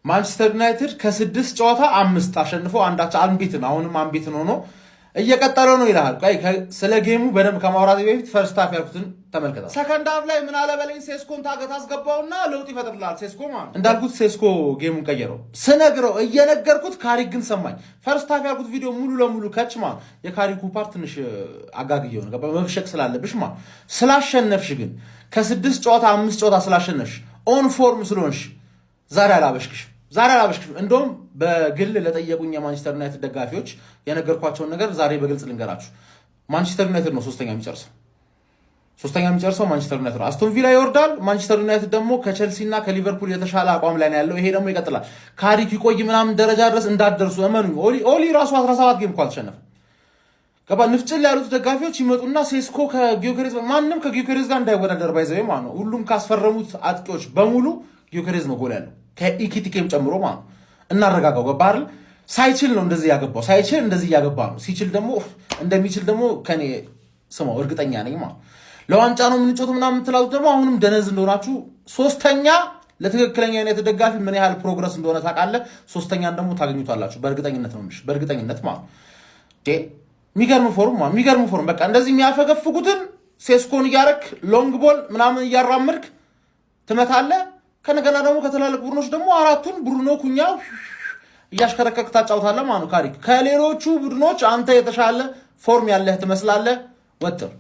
ማንቸስተር ዩናይትድ ከ6 ጨዋታ 5 አሸንፎ አንዳች አንቢትን አሁንም አንቢትን ሆኖ እየቀጠለው ነው ይላል። ቆይ ስለ ጌሙ በደንብ ከማውራት በፊት ፈርስት ሃፍ ያልኩትን ተመልከታ። ሰከንድ ሃፍ ላይ ምን አለ በለኝ ሴስኮን ታገት አስገባውና ለውጥ ይፈጥርላል። ሴስኮ ማለት እንዳልኩት ሴስኮ ጌሙን ቀየረው ስነግረው እየነገርኩት ካሪክ ግን ሰማኝ። ፈርስት ሃፍ ያልኩት ቪዲዮ ሙሉ ለሙሉ ከች ማለት የካሪኩ ፓርት ትንሽ አጋግየው ነው መብሸቅ ስላለብሽ ማለት ስላሸነፍሽ ግን ከ6 ጨዋታ 5 ጨዋታ ስላሸነፍሽ ኦን ፎርም ስለሆንሽ ዛሬ አላበሽክሽ እንደውም በግል ለጠየቁኝ የማንቸስተር ዩናይትድ ደጋፊዎች የነገርኳቸውን ነገር ዛሬ በግልጽ ልንገራችሁ። ማንቸስተር ዩናይትድ ነው ሶስተኛ የሚጨርሰው ማንቸስተር ዩናይትድ ነው። አስቶን ቪላ ይወርዳል። ማንቸስተር ዩናይትድ ደግሞ ከቼልሲ እና ከሊቨርፑል የተሻለ አቋም ላይ ነው ያለው። ይሄ ደግሞ ይቀጥላል። ካሪክ ይቆይ ምናምን ደረጃ ድረስ እንዳትደርሱ እመኑኝ። ኦሊ ራሱ 17 ጌም እኮ አልተሸነፈም። ገባ ንፍጭል ያሉት ደጋፊዎች ይመጡና ሴስኮ ከጊዮከሬዝ ማንም ከጊዮከሬዝ ጋር እንዳይወዳደር ባይዘው ማለት ነው። ሁሉም ካስፈረሙት አጥቂዎች በሙሉ ጊዮከሬዝ ነው ጎል ያለው ከኢኪቲኬም ጨምሮ ማለት ነው። እናረጋጋው ገባ አይደል? ሳይችል ነው እንደዚህ ያገባው። ሳይችል እንደዚህ ያገባ ነው። ሲችል ደግሞ እንደሚችል ደግሞ ከኔ ስማው እርግጠኛ ነኝ ማለት ለዋንጫ ነው የምንጮት ምናምን የምትላሉት ደግሞ አሁንም ደነዝ እንደሆናችሁ። ሶስተኛ ለትክክለኛ ዩናይትድ ደጋፊ ምን ያህል ፕሮግረስ እንደሆነ ታውቃለህ። ሶስተኛን ደግሞ ታገኙታላችሁ በእርግጠኝነት ነው በእርግጠኝነት ማለት የሚገርም ፎርም በቃ እንደዚህ የሚያፈገፍጉትን ሴስኮን እያረክ ሎንግ ቦል ምናምን እያራምድክ ትመታለህ። ከነገና ደግሞ ከትላልቅ ቡድኖች ደግሞ አራቱን ብሩኖ ኩኛ እያሽከረከርክ ታጫውታለህ ማለት ነው። ካሪክ ከሌሎቹ ቡድኖች አንተ የተሻለ ፎርም ያለህ ትመስላለህ። ወጥር